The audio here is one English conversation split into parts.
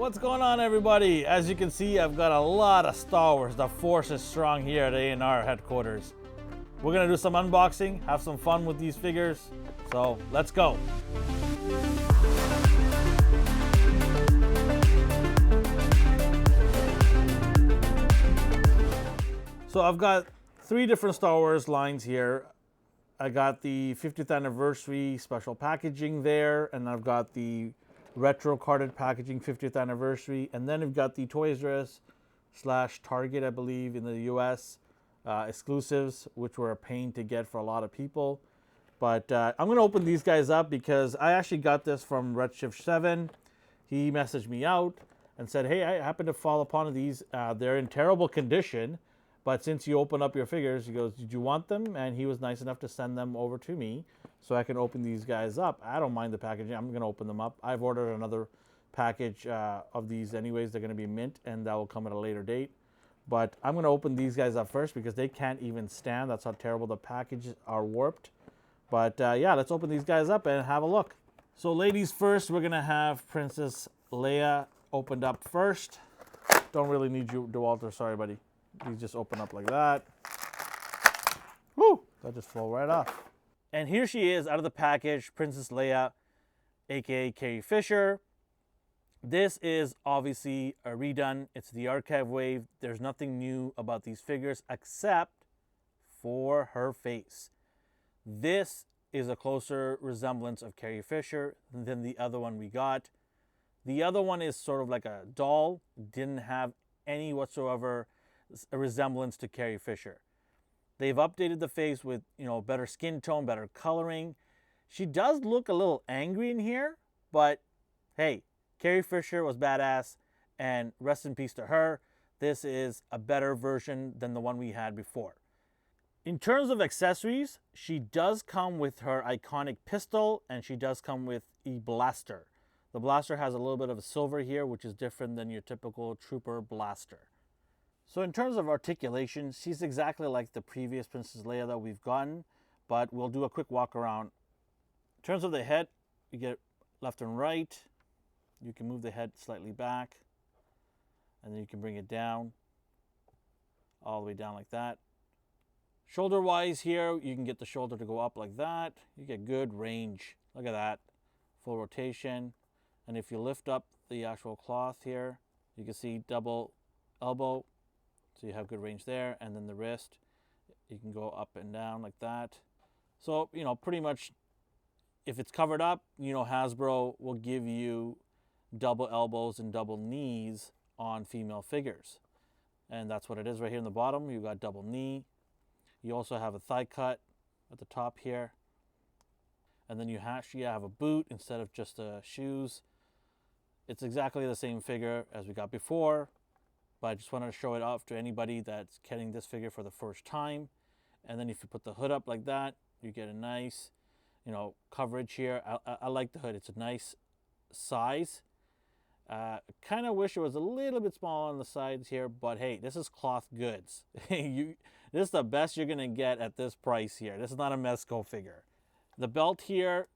What's going on, everybody? As you can see, I've got a lot of Star Wars. The Force is strong here at A&R headquarters. We're gonna do some unboxing, have some fun with these figures. So let's go. So I've got three different Star Wars lines here. I got the 50th anniversary special packaging there, and I've got the retro carded packaging 50th anniversary, and then we've got the Toys R Us / Target, I believe, in the US exclusives, which were a pain to get for a lot of people. But I'm going to open these guys up because I actually got this from Redshift 7. He messaged me out and said, hey, I happened to fall upon these. They're in terrible condition, but since you open up your figures, he goes, did you want them? And he was nice enough to send them over to me so I can open these guys up. I don't mind the packaging. I'm going to open them up. I've ordered another package of these anyways. They're going to be mint, and that will come at a later date. But I'm going to open these guys up first because they can't even stand. That's how terrible the packages are warped. But yeah, let's open these guys up and have a look. So ladies first, we're going to have Princess Leia opened up first. Don't really need you, DeWalter. Sorry, buddy. These just open up like that. Woo! That just flew right off. And here she is out of the package, Princess Leia, aka Carrie Fisher. This is obviously a redone. It's the archive wave. There's nothing new about these figures except for her face. This is a closer resemblance of Carrie Fisher than the other one we got. The other one is sort of like a doll. Didn't have any whatsoever a resemblance to Carrie Fisher. They've updated the face with, better skin tone, better coloring. She does look a little angry in here, but hey, Carrie Fisher was badass, and rest in peace to her. This is a better version than the one we had before. In terms of accessories, she does come with her iconic pistol, and she does come with a blaster. The blaster has a little bit of a silver here, which is different than your typical trooper blaster. So in terms of articulation, she's exactly like the previous Princess Leia that we've gotten, but we'll do a quick walk around. In terms of the head, you get left and right. You can move the head slightly back, and then you can bring it down, all the way down like that. Shoulder-wise here, you can get the shoulder to go up like that. You get good range. Look at that. Full rotation. And if you lift up the actual cloth here, you can see double elbow. So you have good range there. And then the wrist, you can go up and down like that. So, pretty much if it's covered up, Hasbro will give you double elbows and double knees on female figures. And that's what it is right here in the bottom. You've got double knee. You also have a thigh cut at the top here. And then you actually have a boot instead of just shoes. It's exactly the same figure as we got before, but I just wanted to show it off to anybody that's getting this figure for the first time. And then if you put the hood up like that, you get a nice, coverage here. I like the hood. It's a nice size. Kind of wish it was a little bit small on the sides here, but hey, this is cloth goods. This is the best you're going to get at this price here. This is not a Mezco figure. The belt here,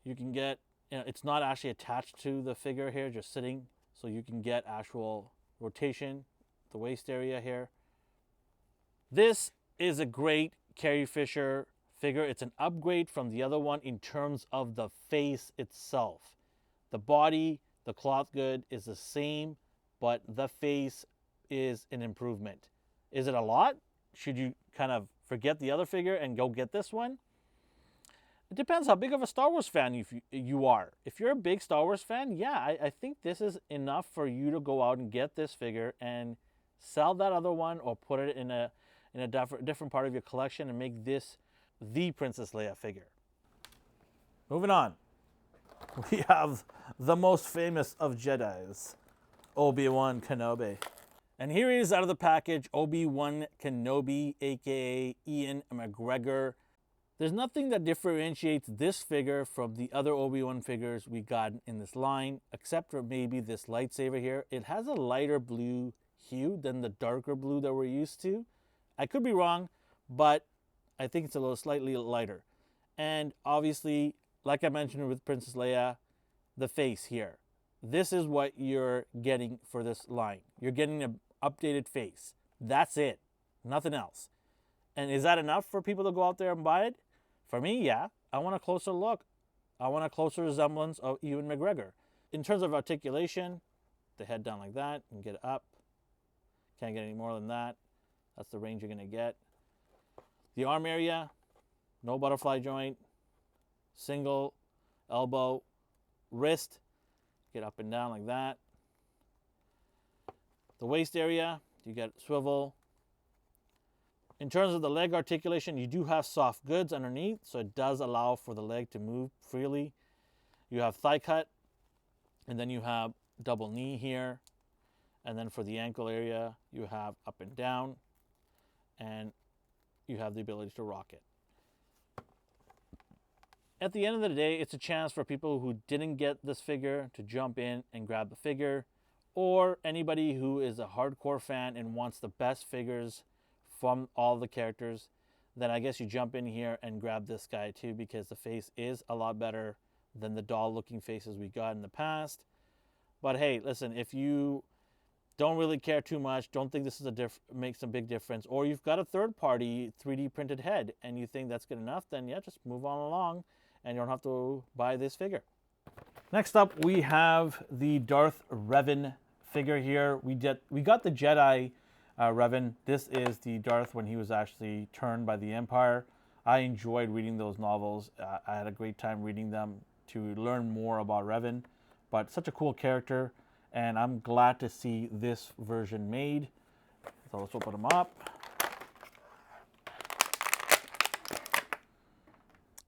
you can get, it's not actually attached to the figure here, just sitting, so you can get actual rotation, the waist area here. This is a great Carrie Fisher figure. It's an upgrade from the other one in terms of the face itself. The body, the cloth good is the same, but the face is an improvement. Is it a lot? Should you kind of forget the other figure and go get this one? It depends how big of a Star Wars fan you are. If you're a big Star Wars fan, yeah, I think this is enough for you to go out and get this figure and sell that other one, or put it in a different part of your collection and make this the Princess Leia figure. Moving on. We have the most famous of Jedis, Obi-Wan Kenobi. And here he is out of the package, Obi-Wan Kenobi, aka Ian McGregor. There's nothing that differentiates this figure from the other Obi-Wan figures we got in this line, except for maybe this lightsaber here. It has a lighter blue hue than the darker blue that we're used to. I could be wrong, but I think it's a little slightly lighter. And obviously, like I mentioned with Princess Leia, the face here. this is what you're getting for this line. You're getting an updated face. That's it. Nothing else. And is that enough for people to go out there and buy it? For me, yeah. I want a closer look. I want a closer resemblance of Ewan McGregor. In terms of articulation, the head down like that and get it up. Can't get any more than that. That's the range you're going to get. The arm area, no butterfly joint, single elbow, wrist, get up and down like that. The waist area, you get swivel. In terms of the leg articulation, you do have soft goods underneath, so it does allow for the leg to move freely. You have thigh cut, and then you have double knee here. And then for the ankle area, you have up and down, and you have the ability to rock it. At the end of the day, it's a chance for people who didn't get this figure to jump in and grab the figure, or anybody who is a hardcore fan and wants the best figures from all the characters. Then I guess you jump in here and grab this guy too, because the face is a lot better than the doll looking faces we got in the past. But hey, listen, if you don't really care too much, don't think this is makes a big difference, or you've got a third-party 3D printed head and you think that's good enough, then yeah, just move on along and you don't have to buy this figure. Next up, we have the Darth Revan figure here. We got the Jedi Revan. This is the Darth when he was actually turned by the Empire. I enjoyed reading those novels. I had a great time reading them to learn more about Revan, but such a cool character. And I'm glad to see this version made. So let's open them up.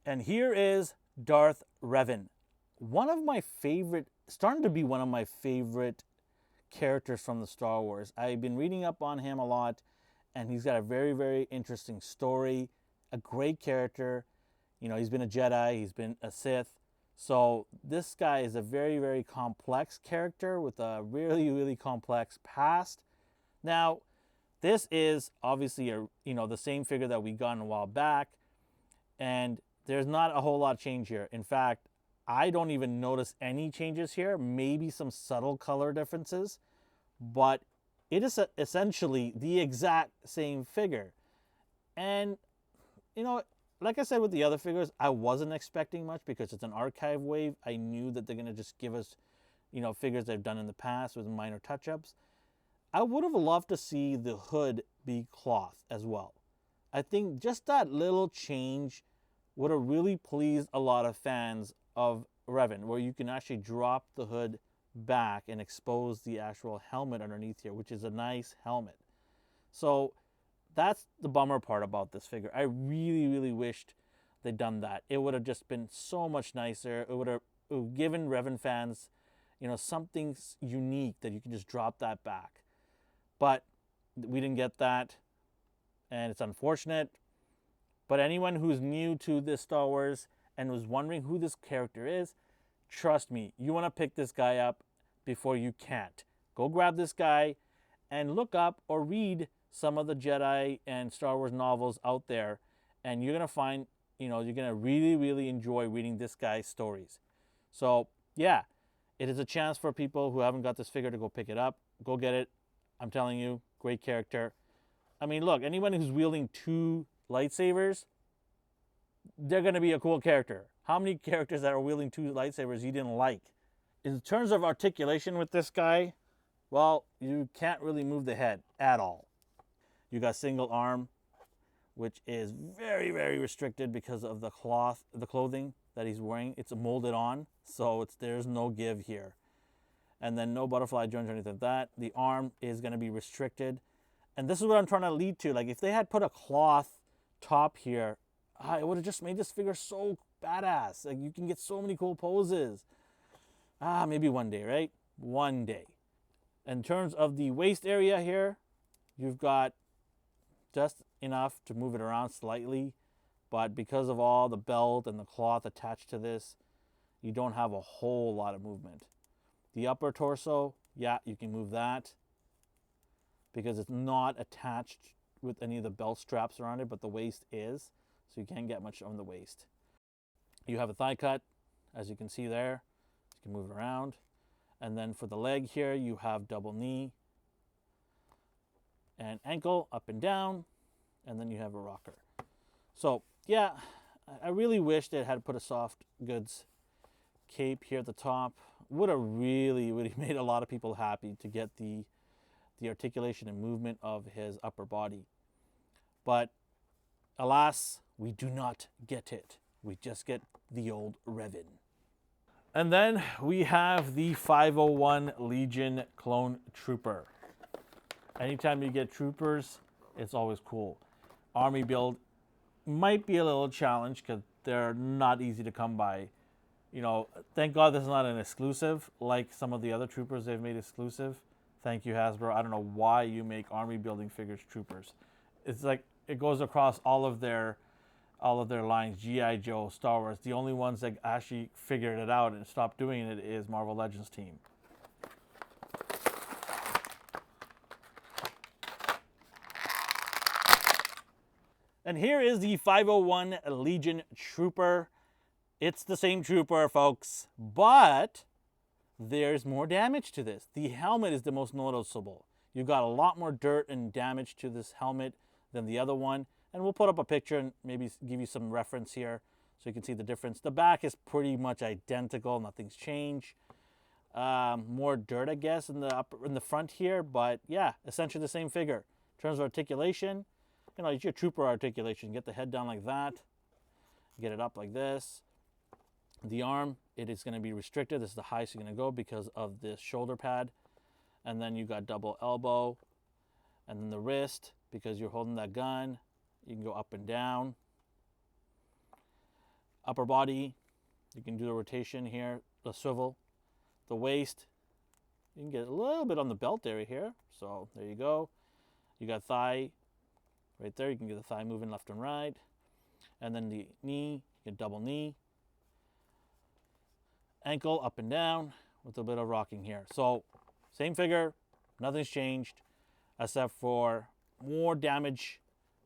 And here is Darth Revan. Starting to be one of my favorite characters from the Star Wars. I've been reading up on him a lot, and he's got a very, very interesting story, a great character. You know, he's been a Jedi, he's been a Sith. So this guy is a very, very complex character with a really, really complex past. Now, this is obviously the same figure that we got a while back, and there's not a whole lot of change here. In fact, I don't even notice any changes here, maybe some subtle color differences, but it is essentially the exact same figure. And, like I said with the other figures, I wasn't expecting much because it's an archive wave. I knew that they're going to just give us, figures they've done in the past with minor touch-ups. I would have loved to see the hood be cloth as well. I think just that little change would have really pleased a lot of fans of Revan, where you can actually drop the hood back and expose the actual helmet underneath here, which is a nice helmet. So that's the bummer part about this figure. I really, really wished they'd done that. It would have just been so much nicer. It would have given Revan fans, something unique that you can just drop that back. But we didn't get that, and it's unfortunate. But anyone who's new to this Star Wars and was wondering who this character is, trust me, you want to pick this guy up before you can't. Go grab this guy and look up or read some of the Jedi and Star Wars novels out there, and you're going to find, you're going to really, really enjoy reading this guy's stories. So, yeah, it is a chance for people who haven't got this figure to go pick it up. Go get it. I'm telling you, great character. I mean, look, anyone who's wielding 2 lightsabers, they're going to be a cool character. How many characters that are wielding 2 lightsabers you didn't like? In terms of articulation with this guy, well, you can't really move the head at all. You got single arm, which is very, very restricted because of the clothing that he's wearing. It's molded on, so there's no give here. And then no butterfly joints or anything like that. The arm is going to be restricted. And this is what I'm trying to lead to. Like, if they had put a cloth top here, it would have just made this figure so badass. Like, you can get so many cool poses. Maybe one day, right? One day. In terms of the waist area here, you've got just enough to move it around slightly, but because of all the belt and the cloth attached to this, you don't have a whole lot of movement. The upper torso, yeah, you can move that because it's not attached with any of the belt straps around it, but the waist is, so you can't get much on the waist. You have a thigh cut, as you can see there. You can move it around. And then for the leg here, you have double knee and ankle, up and down, and then you have a rocker. So yeah, I really wish they had put a soft goods cape here at the top. Would have really made a lot of people happy to get the articulation and movement of his upper body. But alas, we do not get it. We just get the old Revan. And then we have the 501 Legion Clone Trooper. Anytime you get troopers, it's always cool. Army build might be a little challenge because they're not easy to come by. You know, thank God this is not an exclusive like some of the other troopers they've made exclusive. Thank you, Hasbro. I don't know why you make army building figures troopers. It's like it goes across all of their lines, G.I. Joe, Star Wars. The only ones that actually figured it out and stopped doing it is Marvel Legends team. And here is the 501 Legion Trooper. It's the same trooper, folks, but there's more damage to this. The helmet is the most noticeable. You've got a lot more dirt and damage to this helmet than the other one. And we'll put up a picture and maybe give you some reference here so you can see the difference. The back is pretty much identical. Nothing's changed. More dirt, I guess, in the front here. But yeah, essentially the same figure. In terms of articulation, you know, it's your trooper articulation. Get the head down like that. Get it up like this. The arm, it is going to be restricted. This is the highest you're going to go because of this shoulder pad. And then you got double elbow. And then the wrist, because you're holding that gun, you can go up and down. Upper body, you can do the rotation here, the swivel. The waist, you can get a little bit on the belt area here. So there you go. You got thigh right there. You can get the thigh moving left and right. And then the knee, you get double knee. Ankle up and down with a bit of rocking here. So same figure, nothing's changed except for more damage,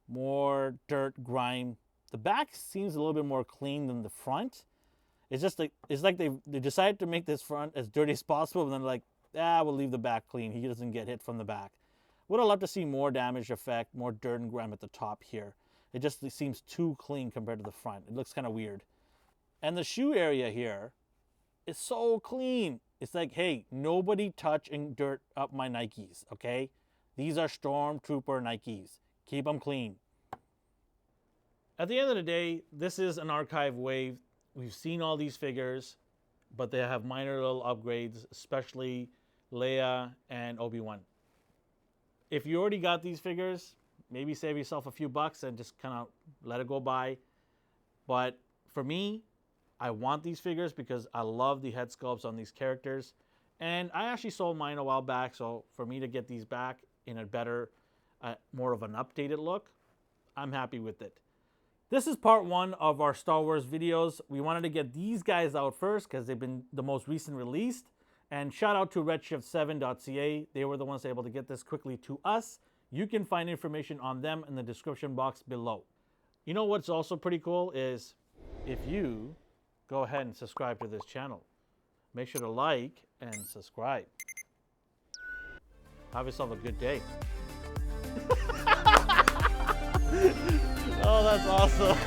more dirt, grime. The back seems a little bit more clean than the front. It's just like they decided to make this front as dirty as possible, and then like, we'll leave the back clean. He doesn't get hit from the back. Would have loved to see more damage effect, more dirt and grime at the top here. It just seems too clean compared to the front. It looks kind of weird. And the shoe area here is so clean. It's like, hey, nobody touching dirt up my Nikes, okay? These are Stormtrooper Nikes. Keep them clean. At the end of the day, this is an archive wave. We've seen all these figures, but they have minor little upgrades, especially Leia and Obi Wan. If you already got these figures, maybe save yourself a few bucks and just kind of let it go by. But for me, I want these figures because I love the head sculpts on these characters. And I actually sold mine a while back, so for me to get these back in a better, more of an updated look, I'm happy with it. This is part one of our Star Wars videos. We wanted to get these guys out first because they've been the most recent released. And shout out to redshift7.ca. They were the ones able to get this quickly to us. You can find information on them in the description box below. You know what's also pretty cool is if you go ahead and subscribe to this channel. Make sure to like and subscribe. Have yourself a good day. Oh, that's awesome.